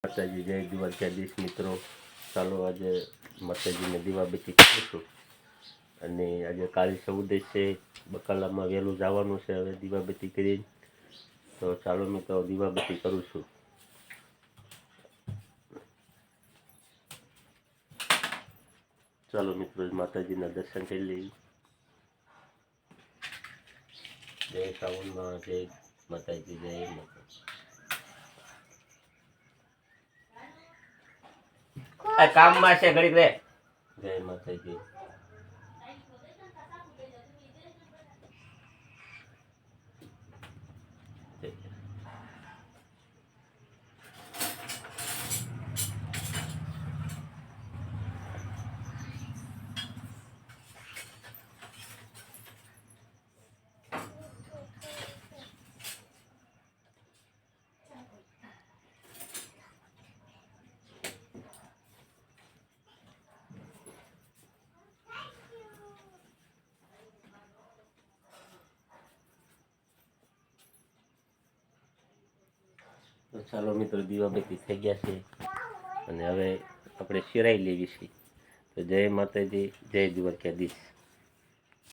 માતાજી જય દ્વારકાધીશ મિત્રો, ચાલો આજે માતાજીને દીવાબત્તી કરીશું અને આજે કાળી ચૌદશ છે, બકાલામાં વહેલું જવાનું છે હવે દીવાબત્તી કરીને. તો ચાલો મિત્રો દીવાબત્તી કરું છું. ચાલો મિત્રો માતાજીના દર્શન કરી લઈએ. જય શ્રાવણમાં જય માતાજી, જય માતાજી. કામમાં છે ઘડીક રે. જય માતાજી. તો ચાલો મિત્રો દીવાબત્તી થઈ ગયા છે અને હવે આપણે શિરાઈ લેવી છે. તો જય માતાજી, જય દ્વારકાધીશ.